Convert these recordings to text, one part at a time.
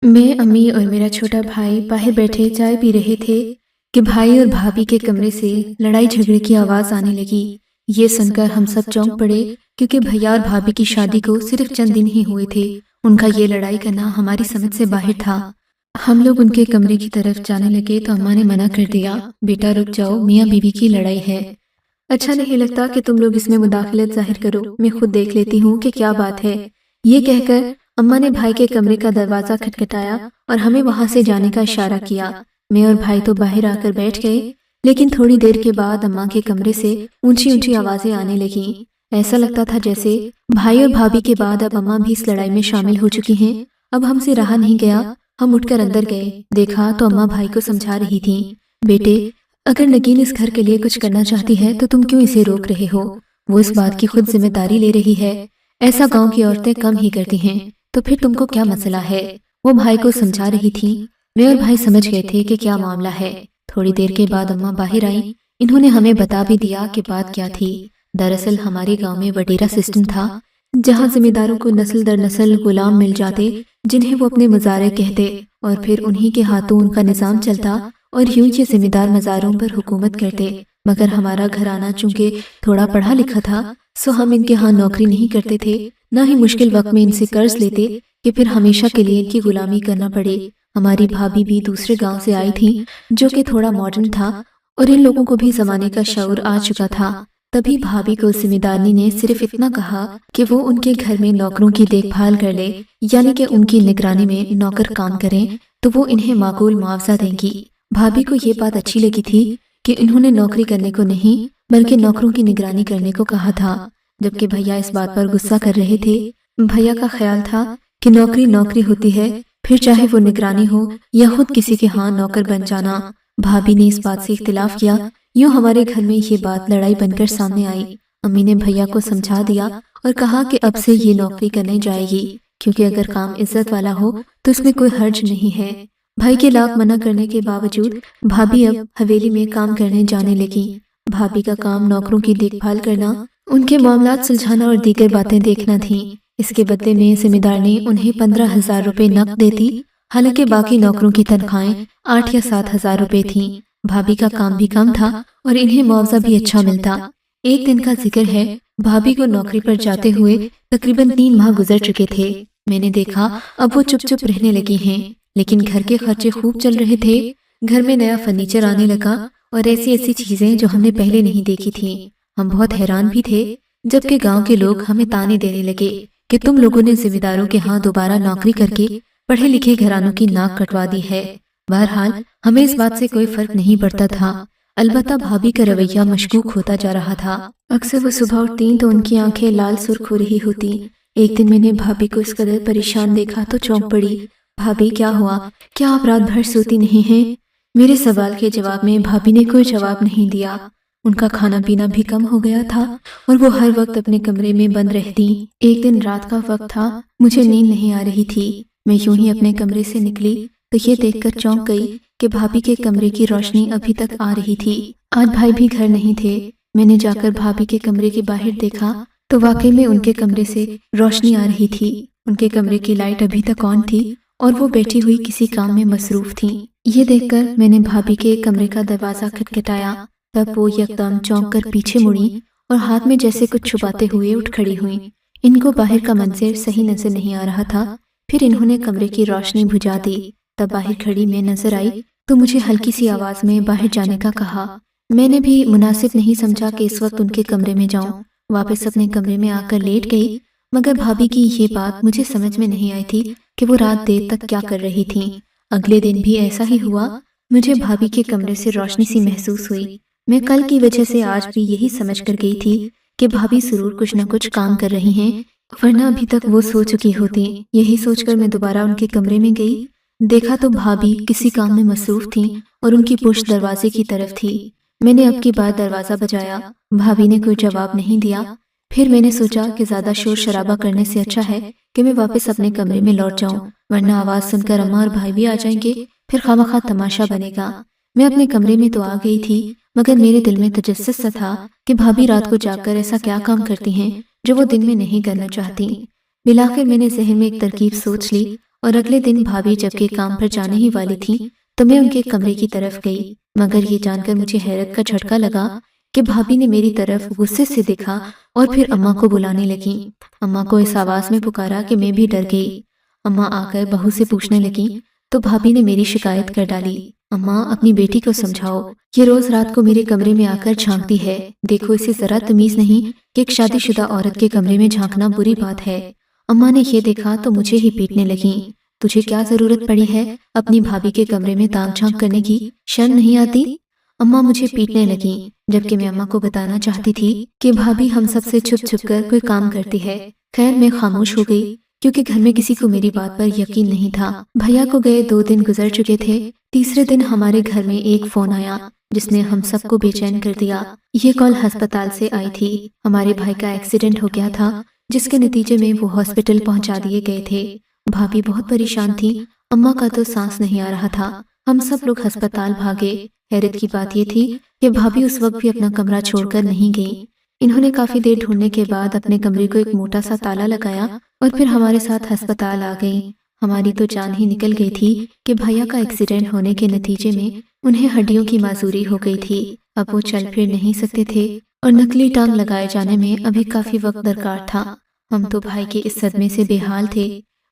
मैं, अम्मी और मेरा छोटा भाई बाहर बैठे चाय पी रहे थे कि भाई और भाभी के कमरे से लड़ाई झगड़े की आवाज आने लगी। ये सुनकर हम सब चौंक पड़े क्योंकि भैया और भाभी की शादी को सिर्फ चंद दिन ही हुए थे। उनका ये लड़ाई करना हमारी समझ से बाहर था। हम लोग उनके कमरे की तरफ जाने लगे तो अम्मा ने मना कर दिया, बेटा रुक जाओ, मियाँ बीवी की लड़ाई है। अच्छा नहीं लगता कि तुम लोग इसमें मुदाखलत जाहिर करो, मैं खुद देख लेती हूँ कि क्या बात है। ये कहकर अम्मा ने भाई के कमरे का दरवाजा खटखटाया और हमें वहां से जाने का इशारा किया। मैं और भाई तो बाहर आकर बैठ गए, लेकिन थोड़ी देर के बाद अम्मा के कमरे से ऊंची ऊंची आवाजें आने लगीं। ऐसा लगता था जैसे भाई और भाभी के बाद अब अम्मा भी इस लड़ाई में शामिल हो चुकी हैं। अब हमसे रहा नहीं गया, हम उठकर अंदर गए। देखा तो अम्मा भाई को समझा रही थी, बेटे अगर नगीन इस घर के लिए कुछ करना चाहती है तो तुम क्यों इसे रोक रहे हो? वो इस बात की खुद जिम्मेदारी ले रही है। ऐसा गांव की औरतें कम ही करती हैं, तो फिर तुमको क्या मसला है? वो भाई को समझा रही थी। मैं और भाई समझ गए थे कि क्या मामला है। थोड़ी देर के बाद अम्मा बाहर आई। इन्होंने हमें बता भी दिया कि बात क्या थी। दरअसल हमारे गांव में वडेरा सिस्टम था, जहां जिम्मेदारों को नस्ल दर नस्ल गुलाम मिल जाते, जिन्हें वो अपने मज़ारे कहते, और फिर उन्हीं के हाथों उनका निजाम चलता और यूं ये जिम्मेदार मज़ारों पर हुकूमत करते। मगर हमारा घराना चूंकि थोड़ा पढ़ा लिखा था, सो हम इनके यहाँ नौकरी नहीं करते थे, न ही मुश्किल वक्त में इनसे कर्ज लेते कि फिर हमेशा के लिए इनकी गुलामी करना पड़े। हमारी भाभी भी दूसरे गांव से आई थी, जो कि थोड़ा मॉडर्न था, और इन लोगों को भी जमाने का शऊर आ चुका था। तभी भाभी को जिम्मेदारनी ने सिर्फ इतना कहा कि वो उनके घर में नौकरों की देखभाल कर ले, यानी कि उनकी निगरानी में नौकर काम करें, तो वो इन्हें माकूल मुआवजा देंगी। भाभी को ये बात अच्छी लगी थी कि इन्होंने नौकरी करने को नहीं बल्कि नौकरों की निगरानी करने को कहा था। जबकि भैया इस बात पर गुस्सा कर रहे थे। भैया का ख्याल था कि नौकरी नौकरी होती है, फिर चाहे वो निगरानी हो या खुद किसी के यहाँ नौकर बन जाना। भाभी ने इस बात से इख्तिलाफ किया। यूं हमारे घर में ये बात लड़ाई बनकर सामने आई। अम्मी ने भैया को समझा दिया और कहा कि अब से ये नौकरी करने जाएगी, क्योंकि अगर काम इज्जत वाला हो तो इसमें कोई हर्ज नहीं है। भाई के लाख मना करने के बावजूद भाभी अब हवेली में काम करने जाने लगी। भाभी का काम नौकरों की देखभाल करना, उनके मामलात सुलझाना और दीगर बातें देखना थी। इसके बदले में जिम्मेदार ने उन्हें 15,000 रुपए नकद देती, हालांकि बाकी नौकरों की तनख्वाहें 8 या 7,000 रुपए थीं। भाभी का काम भी कम था और इन्हें मुआवजा भी अच्छा मिलता। एक दिन का जिक्र है, भाभी को नौकरी पर जाते हुए तकरीबन 3 माह गुजर चुके थे। मैंने देखा अब वो चुप चुप रहने लगी हैं, लेकिन घर के खर्चे खूब चल रहे थे। घर में नया फर्नीचर आने लगा और ऐसी ऐसी चीजें जो हमने पहले नहीं देखी थी। हम बहुत हैरान भी थे, जबकि गांव के लोग हमें ताने देने लगे कि तुम लोगों ने जिम्मेदारों के यहाँ दोबारा नौकरी करके पढ़े लिखे घरानों की नाक कटवा दी है। बहरहाल हमें इस बात से कोई फर्क नहीं पड़ता था। अलबत्ता भाभी का रवैया मशकूक होता जा रहा था। अक्सर वो सुबह उठती तो उनकी आंखें लाल सुर्ख हो रही होती। एक दिन मैंने भाभी को इस कदर परेशान देखा तो चौंक पड़ी। भाभी क्या हुआ? क्या आप रात भर सोती नहीं हैं? मेरे सवाल के जवाब में भाभी ने कोई जवाब नहीं दिया। उनका खाना पीना भी कम हो गया था और वो हर वक्त अपने कमरे में बंद रहती। एक दिन रात का वक्त था, मुझे नींद नहीं आ रही थी। मैं यूं ही अपने कमरे से निकली तो ये देखकर चौंक गई कि भाभी के कमरे की रोशनी अभी तक आ रही थी। आज भाई भी घर नहीं थे। मैंने जाकर भाभी के कमरे के बाहर देखा तो वाकई में उनके कमरे से रोशनी आ रही थी। उनके कमरे की लाइट अभी तक ऑन थी और वो बैठी हुई किसी काम में मसरूफ थी। ये देखकर मैंने भाभी के कमरे का दरवाजा खटखटाया। तब वो यकदम चौंक कर पीछे मुड़ी और हाथ में जैसे कुछ छुपाते हुए उठ खड़ी हुई। इनको बाहर का मंजर सही नजर नहीं आ रहा था। फिर इन्होंने कमरे की रोशनी बुझा दी। तब बाहर खड़ी मैं नजर आई तो मुझे हल्की सी आवाज में बाहर जाने का कहा। मैंने भी मुनासिब नहीं समझा कि इस वक्त उनके कमरे में जाऊं। वापस अपने कमरे में आकर लेट गई। मगर भाभी की ये बात मुझे समझ में नहीं आई थी कि वो रात देर तक क्या कर रही थी। अगले दिन भी ऐसा ही हुआ। मुझे भाभी के कमरे से रोशनी सी महसूस हुई। मैं कल की वजह से आज भी यही समझ कर गई थी कि भाभी जरूर कुछ न कुछ काम कर रही हैं, वरना अभी तक वो सो चुकी होती। यही सोचकर मैं दोबारा उनके कमरे में गई। देखा तो भाभी किसी काम में मसरूफ थी और उनकी पुश्त दरवाजे की तरफ थी। मैंने अब की बार दरवाजा बजाया। भाभी ने कोई जवाब नहीं दिया। फिर मैंने सोचा कि ज्यादा शोर शराबा करने से अच्छा है कि मैं वापस अपने कमरे में लौट जाऊं, वरना आवाज सुनकर अम्मा और भाई भी आ जाएंगे, फिर खामखा तमाशा बनेगा। मैं अपने कमरे में तो आ गई थी, मगर मेरे दिल में तजस्सुस सा था कि भाभी रात को जागकर ऐसा क्या काम करती हैं जो वो दिन में नहीं करना चाहती। بالآخر میں نے ذہن میں ایک ترکیب سوچ لی اور اگلے دن بھابھی جبکہ کام پر جانے ہی والی تھی تو میں ان کے کمرے کی طرف گئی، مگر یہ جان کر مجھے حیرت کا جھٹکا لگا کہ بھابھی نے میری طرف غصے سے دیکھا اور پھر اماں کو بلانے لگی۔ اماں کو اس آواز میں پکارا کہ میں بھی ڈر گئی۔ اماں آ کر بہو سے پوچھنے لگی تو بھابھی نے میری شکایت کر ڈالی۔ اماں اپنی بیٹی کو سمجھاؤ، یہ روز رات کو میرے کمرے میں آ کر جھانکتی ہے، دیکھو اسے ذرا تمیز نہیں کہ ایک شادی شدہ عورت کے کمرے میں جھانکنا بری بات ہے۔ اماں نے یہ دیکھا تو مجھے ہی پیٹنے لگیں۔ تجھے کیا ضرورت پڑی ہے اپنی بھابھی کے کمرے میں تاک جھانک کرنے کی، شرم نہیں آتی؟ اماں مجھے پیٹنے لگیں، جبکہ میں اماں کو بتانا چاہتی تھی کہ بھابھی ہم سب سے چھپ چھپ کر کوئی کام کرتی ہے۔ خیر میں خاموش ہو گئی کیونکہ گھر میں کسی کو میری بات پر یقین نہیں تھا۔ بھیا کو گئے 2 دن گزر چکے تھے، تیسرے دن ہمارے گھر میں ایک فون آیا جس نے ہم سب کو بے چین کر دیا۔ یہ کال ہسپتال سے آئی تھی۔ ہمارے بھائی کا ایکسیڈنٹ ہو گیا تھا جس کے نتیجے میں وہ ہاسپٹل پہنچا دیے گئے تھے۔ بھابھی بہت پریشان تھی، اماں کا تو سانس نہیں آ رہا تھا۔ ہم سب لوگ ہسپتال بھاگے۔ حیرت کی بات یہ تھی کہ بھابھی اس وقت بھی اپنا کمرہ چھوڑ کر نہیں گئی۔ انہوں نے کافی دیر ڈھونڈنے کے بعد اپنے کمرے کو ایک موٹا سا تالا لگایا اور پھر ہمارے ساتھ ہسپتال آ گئیں۔ ہماری تو جان ہی نکل گئی تھی کہ بھیا کا ایکسیڈنٹ ہونے کے نتیجے میں انہیں ہڈیوں کی معذوری ہو گئی تھی، اب وہ چل پھر نہیں سکتے تھے اور نکلی ٹانگ لگائے جانے میں ابھی کافی وقت درکار تھا۔ ہم تو بھائی کے اس صدمے سے بے حال تھے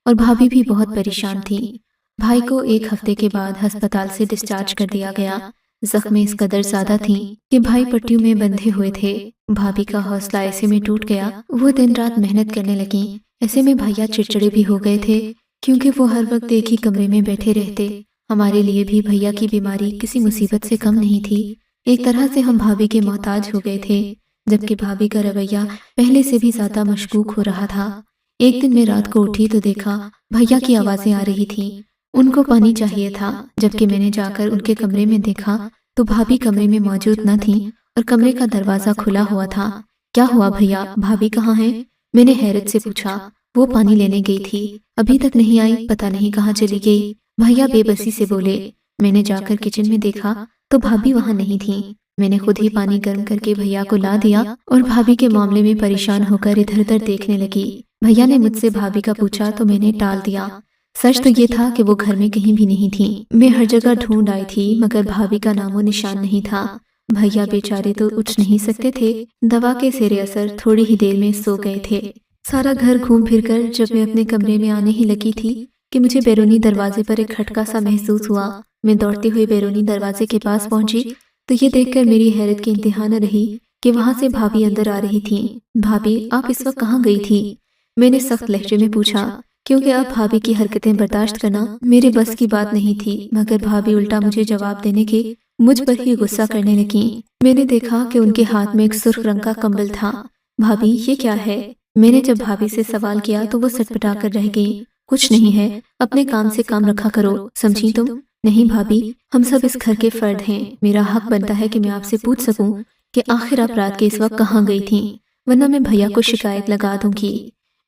اور بھابھی بھی بہت پریشان تھی۔ بھائی کو 1 ہفتے کے بعد ہسپتال سے ڈسچارج کر دیا گیا۔ زخمیں اس قدر زیادہ تھیں کہ بھائی پٹیوں میں بندھے ہوئے تھے۔ بھابھی کا حوصلہ ایسے میں ٹوٹ گیا، وہ دن رات محنت کرنے لگیں۔ ایسے میں بھیا چڑچڑے بھی ہو گئے تھے کیونکہ وہ ہر وقت ایک ہی کمرے میں بیٹھے رہتے۔ ہمارے لیے بھی بھیا کی بیماری کسی مصیبت سے کم نہیں تھی۔ ایک طرح سے ہم بھابھی کے محتاج ہو گئے تھے، جبکہ بھابھی کا رویہ پہلے سے بھی زیادہ مشکوک ہو رہا تھا۔ ایک دن میں رات کو اٹھی تو دیکھا بھیا کی آوازیں آ رہی تھیں۔ ان کو پانی چاہیے تھا، جبکہ میں نے جا کر ان کے کمرے میں دیکھا تو بھابھی کمرے میں موجود نہ تھیں اور کمرے کا دروازہ کھلا ہوا تھا۔ کیا ہوا بھیا، بھابھی کہاں ہیں؟ میں نے حیرت سے پوچھا۔ وہ پانی لینے گئی تھی، ابھی تک نہیں آئی، پتہ نہیں کہاں چلی گئی، بھیا بے بسی سے بولے۔ میں نے جا کر کچن میں دیکھا تو بھابھی وہاں نہیں تھیں۔ میں نے خود ہی پانی گرم کر کے بھیا کو لا دیا اور بھابھی کے معاملے میں پریشان ہو کر ادھر ادھر دیکھنے لگی۔ بھیا نے مجھ سے بھابھی کا پوچھا تو میں نے ٹال دیا۔ سچ تو یہ تھا کہ وہ گھر میں کہیں بھی نہیں تھیں۔ میں ہر جگہ ڈھونڈ آئی تھی مگر بھابھی کا نام و نشان نہیں تھا۔ بھیا بیچارے تو اٹھ نہیں سکتے تھے، دوا کے زیر اثر تھوڑی ہی دیر میں سو گئے تھے۔ سارا گھر گھوم پھر کر جب میں اپنے کمرے میں آنے ہی لگی تھی کہ مجھے بیرونی دروازے پر ایک کھٹکا سا محسوس ہوا۔ میں دوڑتے ہوئے بیرونی دروازے کے پاس پہنچی تو یہ دیکھ کر میری حیرت کی انتہا نہ رہی کہ وہاں سے بھابھی اندر آ رہی تھیں۔ بھابھی آپ اس وقت کہاں گئی تھی؟ میں نے سخت لہجے میں پوچھا، کیونکہ اب بھابھی کی حرکتیں برداشت کرنا میرے بس کی بات نہیں تھی، مگر بھابھی الٹا مجھے جواب دینے کے مجھ پر ہی غصہ کرنے لگیں۔ میں نے دیکھا کہ ان کے ہاتھ میں ایک سرخ رنگ کا کمبل تھا۔ بھابھی یہ کیا ہے؟ میں نے جب بھابھی سے سوال کیا تو وہ سٹپٹا کر رہ گئی۔ کچھ نہیں ہے، اپنے کام سے کام رکھا کرو، سمجھی تم؟ نہیں بھابھی، ہم سب اس گھر کے فرد ہیں، میرا حق بنتا ہے کہ میں آپ سے پوچھ سکوں کہ آخر آپ رات کے اس وقت کہاں گئی تھیں، ورنہ میں بھیا کو شکایت لگا دوں گی۔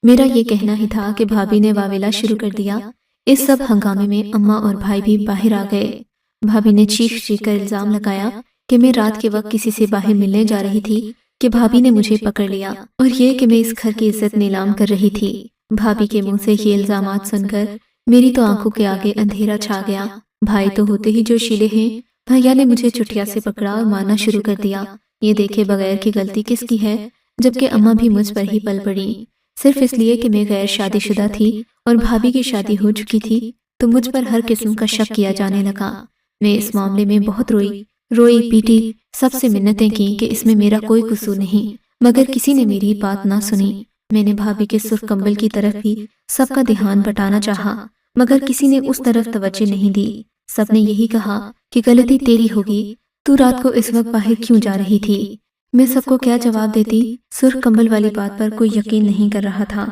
میرا یہ کہنا ہی تھا کہ بھابھی نے واویلا شروع کر دیا۔ اس سب ہنگامے میں اماں اور بھائی بھی باہر آ گئے۔ بھابھی نے چیخ چیخ کر الزام لگایا کہ میں رات کے وقت کسی سے باہر ملنے جا رہی تھی کہ بھابھی نے مجھے پکڑ لیا، اور یہ کہ میں اس گھر کی عزت نیلام کر رہی تھی۔ بھابھی کے منہ سے یہ الزامات سن کر میری تو آنکھوں کے آگے اندھیرا چھا گیا۔ بھائی تو ہوتے ہی جو شیلے ہیں، بھیا نے مجھے چٹیا سے پکڑا اور مارنا شروع کر دیا۔ یہ دیکھے بغیر کہ غلطی کس کی ہے، جبکہ اماں بھی مجھ پر ہی پل پڑی، صرف اس لیے کہ میں غیر شادی شدہ تھی اور بھابھی کی شادی ہو چکی تھی تو مجھ پر ہر قسم کا شک کیا جانے لگا۔ میں اس معاملے میں بہت روئی پیٹی، سب سے منتیں کی کہ اس میں میرا کوئی قصور نہیں، مگر کسی نے میری بات نہ سنی۔ میں نے بھابھی کے سرخ کمبل کی طرف بھی سب کا دھیان بٹانا چاہا، مگر کسی نے اس طرف توجہ نہیں دی۔ سب نے یہی کہا کہ غلطی تیری ہوگی، تو رات کو اس وقت باہر کیوں جا رہی تھی؟ میں سب کو کیا جواب دیتی؟ سرخ کمبل والی بات پر کوئی یقین نہیں کر رہا تھا،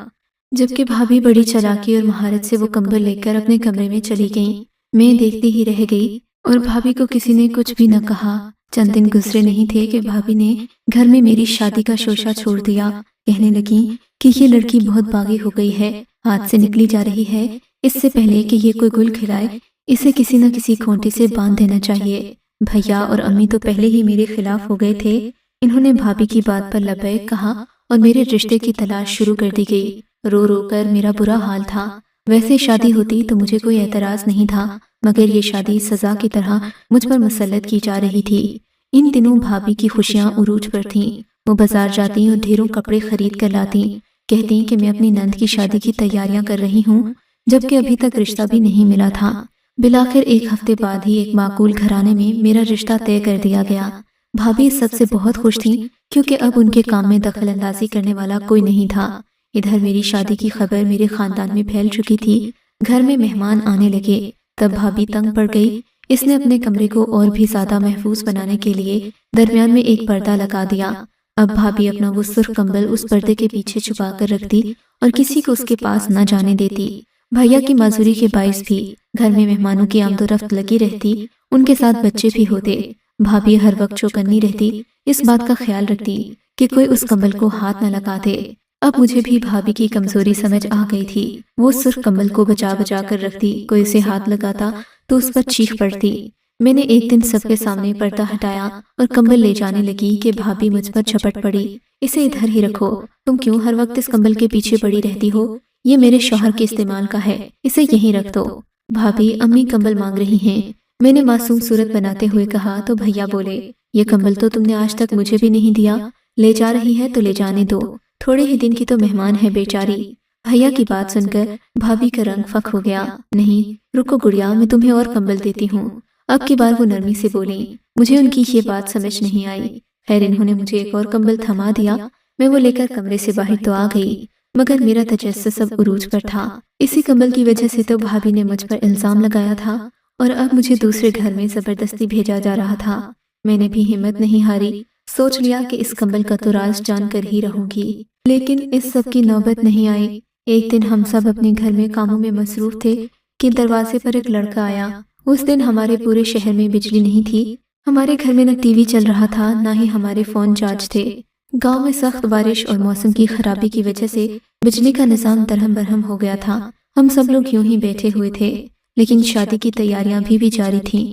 جبکہ بھابھی بڑی چالاکی اور مہارت سے وہ کمبل لے کر اپنے کمرے میں چلی گئیں۔ میں دیکھتی ہی رہ گئی اور بھابھی کو کسی نے کچھ بھی نہ کہا۔ چند دن گزرے نہیں تھے کہ بھابھی نے گھر میں میری شادی کا شوشہ چھوڑ دیا۔ کہنے لگیں کہ یہ لڑکی بہت باغی ہو گئی ہے، ہاتھ سے نکلی جا رہی ہے، اس سے پہلے کہ یہ کوئی گل کھلائے اسے کسی نہ کسی کھونٹی سے باندھ دینا چاہیے۔ بھیا اور امی تو پہلے ہی میرے خلاف ہو گئے تھے، انہوں نے بھابھی کی بات پر لبیک کہا اور میرے رشتے کی تلاش شروع کر دی گئی۔ रो रो कर मेरा बुरा हाल था। वैसे शादी होती तो मुझे कोई एतराज नहीं था, मगर ये शादी सजा की तरह मुझ पर मुसल्लत की जा रही थी। इन दिनों भाभी की खुशियां उरूज पर थीं। वो बाजार जाती और ढेरों कपड़े खरीद कर लाती। कहती कि मैं अपनी नंद की शादी की तैयारियां कर रही हूँ, जबकि अभी तक रिश्ता भी नहीं मिला था। बिलाखिर एक हफ्ते बाद ही एक माकूल घराने में मेरा रिश्ता तय कर दिया गया। भाभी इस सबसे बहुत खुश थी, क्योंकि अब उनके काम में दखल अंदाजी करने वाला कोई नहीं था। इधर मेरी शादी की खबर मेरे खानदान में फैल चुकी थी। घर में मेहमान आने लगे, तब भाभी तंग पड़ गई। इसने अपने कमरे को और भी ज्यादा महफूज बनाने के लिए दरमियान में एक पर्दा लगा दिया। अब भाभी अपना वो सुर्ख कंबल उस पर्दे के पीछे छुपा कर रखती और किसी को उसके पास न जाने देती। भैया की माजूरी के बाइस भी घर में मेहमानों की आमदोरफ्त लगी रहती। उनके साथ बच्चे भी होते। भाभी हर वक्त चौकन्नी रहती, इस बात का ख्याल रखती कि कोई उस कंबल को हाथ न लगा दे। अब मुझे भी भाभी की कमजोरी समझ आ गई थी। वो सिर्फ कंबल को बचा बचा कर रखती, कोई उसे हाथ लगाता तो उस पर चीख पड़ती। मैंने एक दिन सबके सामने पर्दा हटाया और कंबल ले जाने लगी कि भाभी मुझ पर झपट पड़ी। इसे इधर ही रखो, तुम क्यों हर वक्त इस कंबल के पीछे पड़ी रहती हो? ये मेरे शौहर के इस्तेमाल का है, इसे यहीं रख दो। भाभी अम्मी कंबल मांग रही हैं। मैंने मासूम सूरत बनाते हुए कहा तो भैया बोले, ये कंबल तो तुमने आज तक मुझे भी नहीं दिया, ले जा रही है तो ले जाने दो, थोड़े ही दिन की तो मेहमान है बेचारी। भैया की बात सुनकर भाभी का रंग फक हो गया। नहीं, रुको गुड़िया, मैं तुम्हें और कंबल देती हूँ। अब की बार वो नरमी से बोली। मुझे उनकी ये बात समझ नहीं आई। खैर इन्होंने मुझे एक और कंबल थमा दिया। मैं वो लेकर कमरे से बाहर तो आ गई, मगर मेरा तजस्सुस सब उरूज पर था। इसी कंबल की वजह से तो भाभी ने मुझ पर इल्जाम लगाया था और अब मुझे दूसरे घर में जबरदस्ती भेजा जा रहा था। मैंने भी हिम्मत नहीं हारी, सोच लिया कि इस कंबल का तो राज जानकर ही रहूंगी। लेकिन इस सब की नौबत नहीं आई। एक दिन हम सब अपने घर में कामों में मसरूफ थे कि दरवाजे पर एक लड़का आया। उस दिन हमारे पूरे शहर में बिजली नहीं थी। हमारे घर में न टीवी चल रहा था, न ही हमारे फोन चार्ज थे। गांव में सख्त बारिश और मौसम की खराबी की वजह से बिजली का निजाम दरहम बरहम हो गया था। हम सब लोग यूं ही बैठे हुए थे, लेकिन शादी की तैयारियां भी जारी थीं।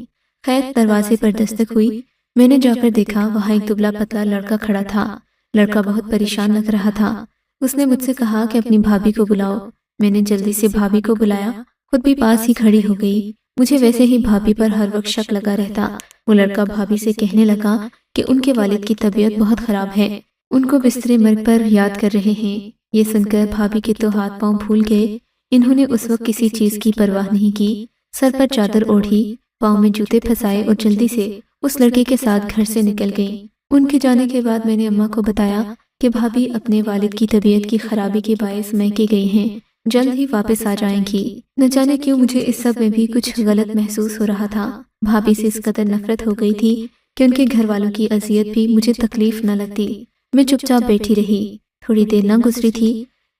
खैर दरवाजे पर दस्तक हुई। मैंने जाकर देखा, वहाँ एक दुबला पतला लड़का खड़ा था। लड़का बहुत परेशान लग रहा था। उसने मुझसे कहा कि अपनी भाभी को बुलाओ। मैंने जल्दी से भाभी को बुलाया, खुद भी पास ही खड़ी हो गई। मुझे वैसे ही भाभी पर हर वक्त शक लगा रहता। वो लड़का भाभी से कहने लगा कि उनके वालिद की तबीयत बहुत खराब है, उनको बिस्तरे मर्ग पर याद कर रहे हैं। ये सुनकर भाभी के तो हाथ पांव फूल गए। इन्होंने उस वक्त किसी चीज की परवाह नहीं की। सर पर चादर ओढ़ी, पाँव में जूते फंसाए और जल्दी से उस लड़के के साथ घर से निकल गई। उनके जाने के बाद मैंने अम्मा को बताया कि भाभी अपने वालिद की तबीयत की खराबी के बायस मैके गई हैं, जल्द ही वापस आ जाएंगी। न जाने क्यों मुझे इस सब में भी कुछ गलत महसूस हो रहा था। भाभी से इस कदर नफरत हो गई थी कि उनके घर वालों की अजियत भी मुझे तकलीफ न लगती। मैं चुपचाप बैठी रही। थोड़ी देर न गुजरी थी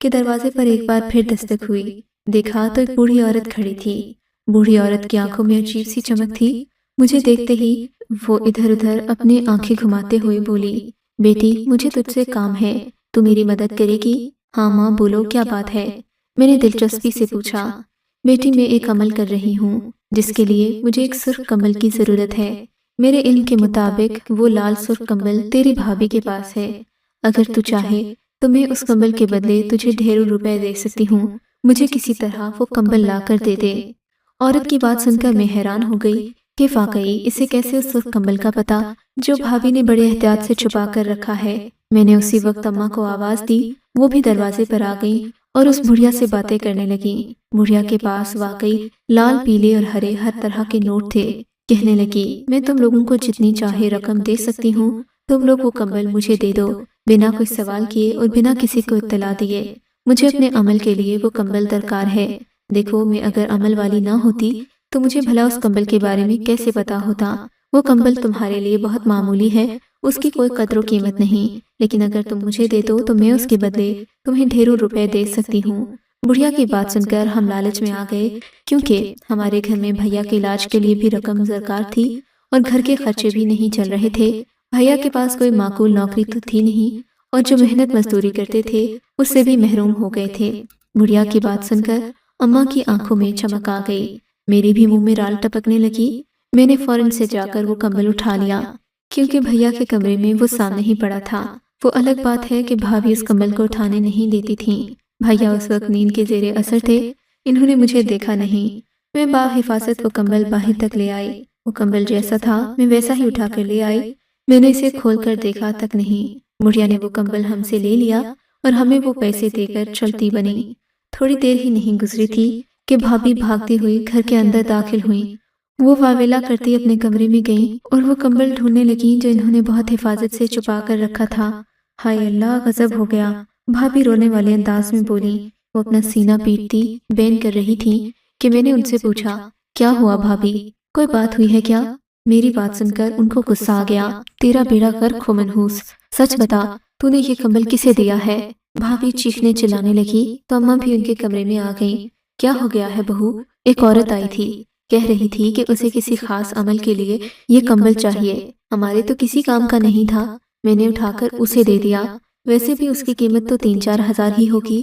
कि दरवाजे पर एक बार फिर दस्तक हुई। देखा तो एक बूढ़ी औरत खड़ी थी। बूढ़ी औरत की आंखों में अजीब सी चमक थी। मुझे देखते ही वो इधर उधर अपनी आंखें घुमाते हुए बोली, बेटी मुझे तुझसे काम है, तू मेरी मदद करेगी? हाँ माँ बोलो, क्या बात है? मैंने दिलचस्पी से पूछा। बेटी मैं एक अमल कर रही हूँ, जिसके लिए मुझे एक सुर्ख कंबल की जरूरत है। मेरे इल्म के मुताबिक वो लाल सुर्ख कंबल तेरी भाभी के पास है। अगर तू चाहे तो मैं उस कंबल के बदले तुझे ढेरों रुपए दे सकती हूँ। मुझे किसी तरह वो कंबल ला कर दे दे। औरत की बात सुनकर मैं हैरान हो गई कि वाकई इसे कैसे उस सुर्ख कंबल का पता जो भाभी ने बड़े एहतियात से छुपा कर रखा है। मैंने उसी वक्त अम्मा को आवाज दी। वो भी दरवाजे पर आ गई और उस बुढ़िया से बातें करने लगी। बुढ़िया के पास वाकई लाल पीले और हरे हर तरह के नोट थे। कहने लगी, मैं तुम लोगों को जितनी चाहे रकम दे सकती हूँ, तुम लोग वो कंबल मुझे दे दो, बिना कोई सवाल किए और बिना किसी को इत्तला दिए। मुझे अपने अमल के लिए वो कंबल दरकार है। देखो मैं अगर अमल वाली ना होती तो मुझे भला उस कंबल के बारे में कैसे पता होता। वो कंबल तुम्हारे लिए बहुत मामूली है, उसकी कोई कदर कीमत नहीं, लेकिन अगर तुम मुझे दे दो तो मैं उसके बदले तुम्हें ढेरों रुपए दे सकती हूँ। बुढ़िया की बात सुनकर हम लालच में आ गए, क्योंकि हमारे घर में भैया के इलाज के लिए भी रकम दरकार थी और घर के खर्चे भी नहीं चल रहे थे। भैया के पास कोई माकूल नौकरी तो थी नहीं और जो मेहनत मजदूरी करते थे उससे भी महरूम हो गए थे। बुढ़िया की बात सुनकर अम्मा की आंखों में चमक आ गई। मेरे भी मुंह में राल टपकने लगी। मैंने फौरन से जाकर वो कंबल उठा लिया, क्योंकि भैया के कमरे में वो सामने ही पड़ा था। वो अलग बात है कि भाभी उस कंबल को उठाने नहीं देती थी। भैया उस वक्त नींद के जेरे असर थे। इन्होंने मुझे देखा नहीं। मैं बाहिफाजत वो कंबल बाहर तक ले आई। वो कंबल जैसा था मैं वैसा ही उठा कर ले आई। मैंने इसे खोल कर देखा तक नहीं। बुढ़िया ने वो कंबल हमसे ले लिया और हमें वो पैसे देकर चलती बनी। थोड़ी देर ही नहीं गुजरी थी कि भाभी भागती हुई घर के अंदर दाखिल हुई। वो वावेला करती अपने कमरे में गई और वो कंबल ढूंढने लगी जो इन्होंने बहुत हिफाजत से छुपा कर रखा था। हाय अल्लाह, गजब हो गया, भाभी रोने वाले अंदाज में बोली। वो अपना सीना पीटती बैन कर रही थी कि मैंने उनसे पूछा, क्या हुआ भाभी, कोई बात हुई है क्या? मेरी बात सुनकर उनको गुस्सा आ गया। तेरा बेड़ा गर्क हो मनहूस, सच बता, तूने ये कंबल किसे दिया है? भाभी चीखने चिल्लाने लगी तो अम्मा भी उनके कमरे में आ गईं। क्या हो गया है बहू? एक औरत आई थी, कह रही थी कि उसे किसी खास अमल के लिए ये कंबल चाहिए। हमारे तो किसी काम का नहीं था, मैंने उठाकर उसे दे दिया। वैसे भी उसकी कीमत तो 3-4 हजार ही होगी,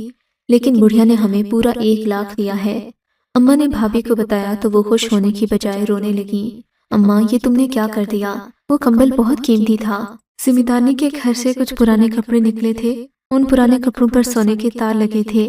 लेकिन बुढ़िया ने हमें पूरा 1 लाख दिया है। अम्मा ने भाभी को बताया तो वो खुश होने की बजाय रोने लगी। अम्मा, ये तुमने क्या कर दिया? वो कंबल बहुत कीमती था। जिमीदारनी के घर से कुछ पुराने कपड़े निकले थे, उन पुराने कपड़ों पर सोने के तार लगे थे।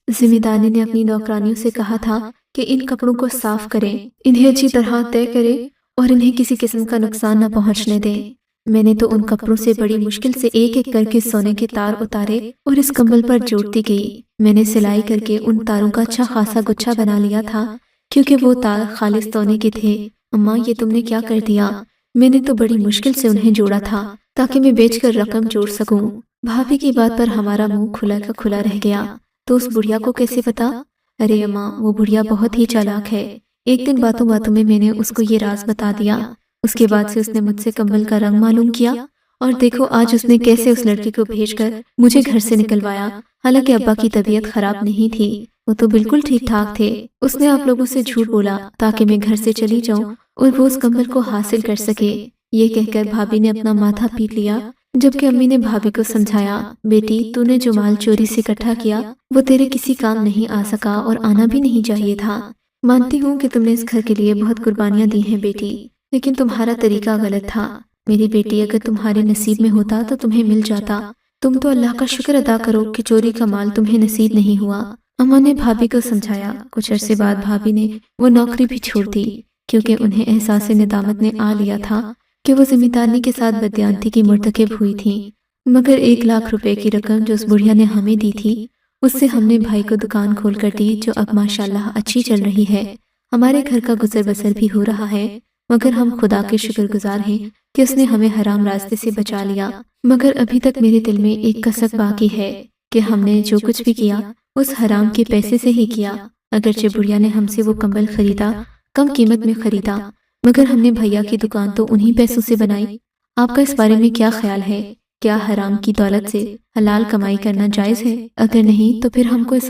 जिमीदारनी ने अपनी नौकरानियों से कहा था कि इन कपड़ों को साफ करें, इन्हें अच्छी तरह तय करें और इन्हें किसी किस्म का नुकसान न पहुंचने दें। मैंने तो उन कपड़ों से बड़ी मुश्किल से एक एक करके सोने के तार उतारे और इस कंबल पर जोड़ती गई। मैंने सिलाई करके उन तारों का अच्छा खासा गुच्छा बना लिया था, क्योंकि वो तार खालिस सोने के थे। अम्मा, ये तुमने क्या कर दिया? मैंने तो बड़ी मुश्किल से उन्हें जोड़ा था ताकि मैं बेचकर रकम जोड़ सकूं। भाभी की बात पर हमारा मुंह खुला का खुला रह गया। तो उस बुढ़िया को कैसे पता? अरे अम्मा, वो बुढ़िया बहुत ही चालाक है। एक दिन बातों बातों में मैंने उसको ये राज बता दिया। उसके बाद से उसने मुझसे कंबल का रंग मालूम किया और देखो आज उसने कैसे उस लड़की को भेजकर मुझे घर से निकलवाया। हालांकि अब्बा की तबीयत खराब नहीं थी, वो तो बिल्कुल ठीक ठाक थे। उसने आप लोगों से झूठ बोला ताकि मैं घर से चली जाऊं और वो उस कंबल को हासिल कर सके। ये कहकर भाभी ने अपना माथा पीट लिया, जबकि अम्मी ने भाभी को समझाया, बेटी तूने जो माल चोरी से इकट्ठा किया वो तेरे किसी काम नहीं आ सका और आना भी नहीं चाहिए था। मानती हूँ कि तुमने इस घर के लिए बहुत कुर्बानियां दी हैं बेटी, लेकिन तुम्हारा तरीका गलत था। मेरी बेटी, अगर तुम्हारे नसीब में होता तो तुम्हें मिल जाता। तुम तो अल्लाह का शुक्र अदा करो कि चोरी का माल तुम्हें नसीब नहीं हुआ। अम्मा ने भाभी को समझाया। कुछ अरसे बाद भाभी ने वो नौकरी भी छोड़ दी, क्योंकि उन्हें एहसास निदामत ने आ लिया था कि वो जिम्मेदारी के साथ बदयांती की मुर्तकिब हुई थी। मगर 1 लाख रुपए की रकम जो उस बुढ़िया ने हमें दी थी, उससे हमने भाई को दुकान खोल कर दी, जो अब माशाल्लाह अच्छी चल रही है। हमारे घर का गुजर बसर भी हो रहा है, मगर हम खुदा के शुक्रगुजार हैं कि उसने हमें हराम रास्ते से बचा लिया। मगर अभी तक मेरे दिल में एक कसक बाकी है कि हमने जो कुछ भी किया उस हराम के पैसे से ही किया। अगरचे बुढ़िया ने हमसे वो कंबल खरीदा, कम कीमत में खरीदा, मगर हमने भैया की दुकान तो उन्हीं पैसों से बनाई। आपका इस बारे में क्या ख्याल है? क्या हराम की दौलत से हलाल कमाई करना जायज़ है? अगर नहीं तो फिर हमको इस